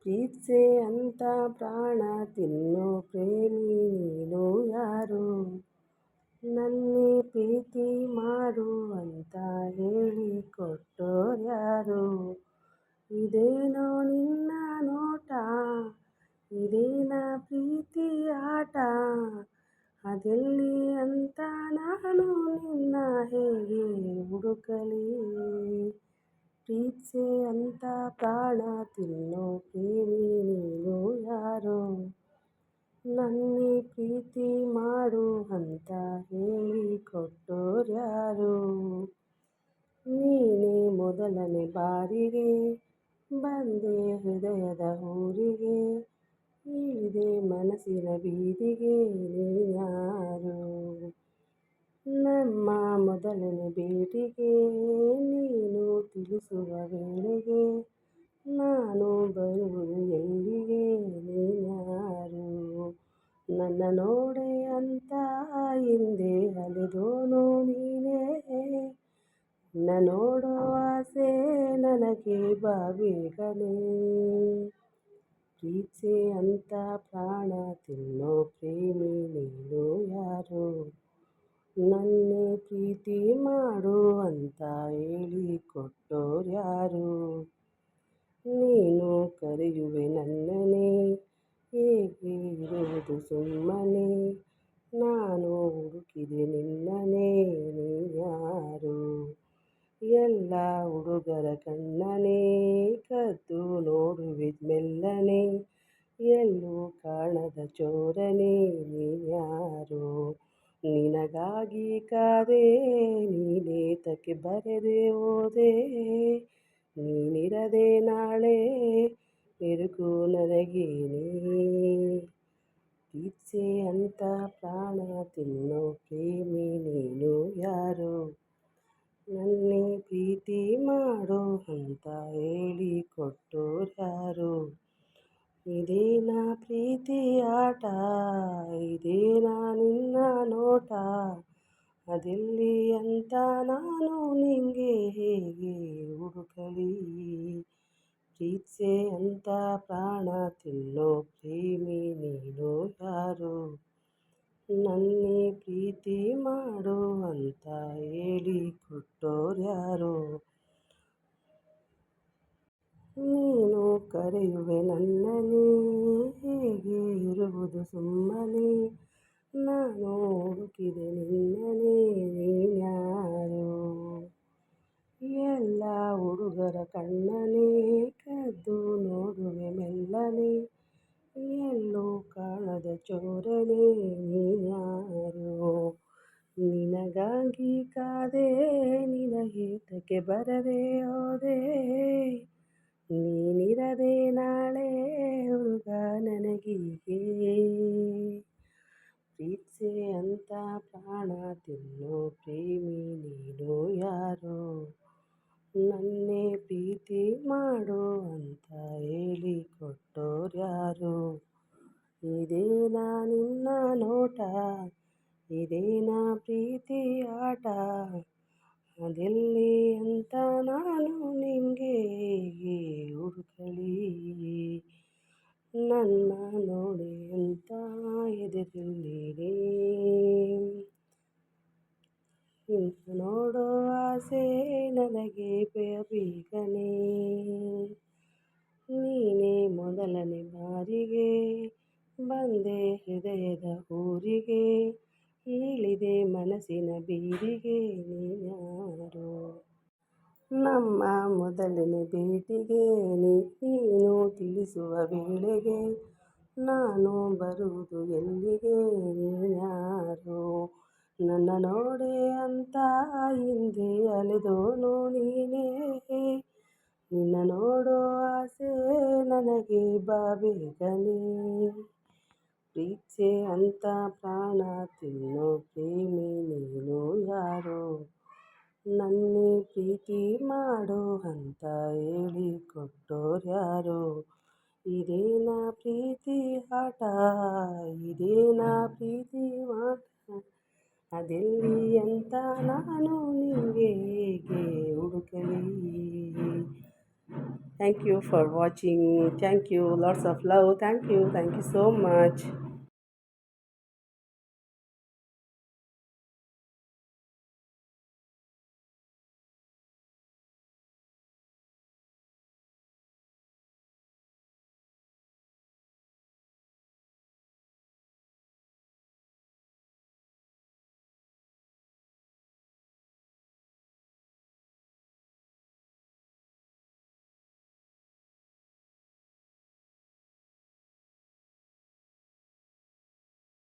ಪ್ರೀತ್ಸೆ ಅಂತ ಪ್ರಾಣ ತಿನ್ನೋ ಪ್ರೇಮಿ ನೀನು ಯಾರು? ನನ್ನೇ ಪ್ರೀತಿ ಮಾಡು ಅಂತ ಹೇಳಿ ಕೊಟ್ಟೋರ್ಯಾರು? ಇದೇನೋ ನಿನ್ನ ನೋಟ, ಇದೇನ ಪ್ರೀತಿ ಆಟ, ಅದೆಲ್ಲಿ ಅಂತ ನಾನು ನಿನ್ನ ಹೇಗೆ ಹುಡುಕಲಿ? ಪ್ರೀತ್ಸೆ ಅಂತ ಪ್ರಾಣ ತಿನ್ನೋ ಪ್ರೇಮಿ ನೀನು ಯಾರು? ನನ್ನೇ ಪ್ರೀತಿ ಮಾಡು ಅಂತ ಹೇಳಿ ಕೊಟ್ಟೋರ್ಯಾರು? ನೀನೇ ಮೊದಲನೇ ಬಾರಿಗೆ ಬಂದೆ ಹೃದಯದ ಊರಿಗೆ, ಇಳಿದೆ ಮನಸ್ಸಿನ ಬೀದಿಗೆ ನೀನ್ಯಾರು? ನಮ್ಮ ಮೊದಲನೇ ಭೇಟಿಗೆ ನೀನು ತಿಳಿಸುವ ವೇಳೆಗೆ ನಾನು ಬರುವುದು ಎಲ್ಲಿಗೆ? ನೀನ್ಯಾರು? ನನ್ನ ನೋಡೆ ಅಂತ ಹಿಂದೆ ಅಲೆದೋನು ನೀನೇ, ನಿನ್ನ ನೋಡೋ ಆಸೆ ನನಗೆ ಬಾ ಬೇಗನೆ. ಪ್ರೀತ್ಸೆ ಅಂತ ಪ್ರಾಣ ತಿನ್ನೋ ಪ್ರೇಮಿ ನೀನು ಯಾರು? ನನ್ನೇ ಪ್ರೀತಿ ಮಾಡು ಅಂತ ಹೇಳಿ ಕೊಟ್ಟೋರ್ಯಾರು? ನೀನು ಕರೆಯುವೆ ನನ್ನನೇ, ಹೇಗೆ ಇರುವುದು ಸುಮ್ಮನೆ, ನಾನು ಹುಡುಕಿದೆ ನಿನ್ನನೇ. ನೀನ್ಯಾರು? ಎಲ್ಲ ಹುಡುಗರ ಕಣ್ಣನೇ ಕದ್ದು ನೋಡುವೆ ಮೆಲ್ಲನೆ, ಎಲ್ಲೂ ಕಾಣದ ಚೋರನೇ. ನೀನ್ಯಾರು? ನಿನಗಾಗಿ ಕಾದೆ, ನೀನೇತಕ್ಕೆ ಬರದೆ ಹೋದೆ, ನೀನಿರದೆ ನಾಳೆ ಬೆರಕು ನನಗೇನೆ. ಪ್ರೀತ್ಸೆ ಅಂತ ಪ್ರಾಣ ತಿನ್ನೋ ಪ್ರೇಮಿ ನೀನು ಯಾರು? ನನ್ನೇ ಪ್ರೀತಿ ಮಾಡು ಅಂತ ಹೇಳಿ ಕೊಟ್ಟೋರ್ಯಾರು? ಇದೇನ ಪ್ರೀತಿ ಆಟ, ಇದೇನ ನಿನ್ನ ನೋಟ, ಅದೆಲ್ಲಿ ಅಂತ ನಾನು ನಿಂಗೆ ಹೇಗೆ ಹುಡುಕಲಿ? ಪ್ರೀತ್ಸೆ ಅಂತ ಪ್ರಾಣ ತಿನ್ನೋ ಪ್ರೇಮಿ ನೀನು ಯಾರು? ನನ್ನೇ ಪ್ರೀತಿ ಮಾಡು ಅಂತ ಹೇಳಿ ಕೊಟ್ಟೋರ್ಯಾರು? ನೀನು ಕರೆಯುವೆ ನನ್ನನೇ, ಹೇಗೆ ಇರುವುದು ಸುಮ್ಮನೆ, ನಾನು ಹುಡುಕಿದೆ ನಿನ್ನನೇ. ನೀನ್ಯಾರು? ಎಲ್ಲ ಹುಡುಗರ ಕಣ್ಣನೇ ಕದ್ದು ನೋಡುವೆ ಮೆಲ್ಲನೆ, ಎಲ್ಲೂ ಕಾಣದ ಚೋರನೇ. ನೀನ್ಯಾರು? ನಿನಗಾಗಿ ಕಾದೆ, ನಿನಗೇತಕ್ಕೆ ಬರದೆ ಹೋದೆ, ನೀನಿರದೆ ನಾಳೆ ಹುಡುಗ ನನಗೀಗೆ. ಪ್ರೀತ್ಸೆ ಅಂತ ಪ್ರಾಣ ತಿನ್ನೋ ಪ್ರೇಮಿ ನೀನು ಯಾರು? ನನ್ನೇ ಪ್ರೀತಿ ಮಾಡು ಅಂತ ಹೇಳಿ ಕೊಟ್ಟೋರ್ಯಾರು? ಇದೇನ ನಿನ್ನ ನೋಟ, ಇದೇನ ಪ್ರೀತಿ ಆಟ, ಅದೆಲ್ಲಿ ಅಂತ ನಾನು ನಿಂಗೆ ಹೇಗೆ ಹುಡುಕಲಿ? ನನ್ನ ನೋಡಿ ಅಂತ ಎದೆಯಲ್ಲಿದೆ, ನಿನ್ನ ನೋಡೋ ಆಸೆ ನನಗೆ ಬೇಗನೆ. ನೀನೇ ಮೊದಲನೇ ಬಾರಿಗೆ ಬಂದೆ ಹೃದಯದ ಊರಿಗೆ, ಇಳಿದೆ ಮನಸ್ಸಿನ ಬೀದಿಗೆ ನೀನ್ಯಾರು? ನಮ್ಮ ಮೊದಲನೇ ಭೇಟಿಗೆ ನೀನು ತಿಳಿಸುವ ವೇಳೆಗೆ ನಾನು ಬರುವುದು ಎಲ್ಲಿಗೆ? ನೀನ್ಯಾರು? ನನ್ನ ನೋಡೆ ಅಂತ ಹಿಂದೆ ಅಲೆದೋನು ನೀನೇ, ನಿನ್ನ ನೋಡೋ ಆಸೆ ನನಗೆ ಬಾ ಬೇಗನೆ. ಪ್ರೀತ್ಸೆ ಅಂತ ಪ್ರಾಣ ತಿನ್ನೋ ಪ್ರೇಮಿ ನೀನು ಯಾರು? ನನ್ನೇ ಪ್ರೀತಿ ಮಾಡು ಅಂತ ಹೇಳಿ ಕೊಟ್ಟೋರ್ಯಾರು? ಇದೇನ ಪ್ರೀತಿ ಆಟ, ಇದೇನ ಪ್ರೀತಿ ಮಾಟ, ಅದೆಲ್ಲಿ ಅಂತ ನಾನು ನಿಂಗೆ ಹೇಗೆ ಹುಡುಕಲಿ? Thank you for watching. Thank you. Lots of love. Thank you. Thank you so much.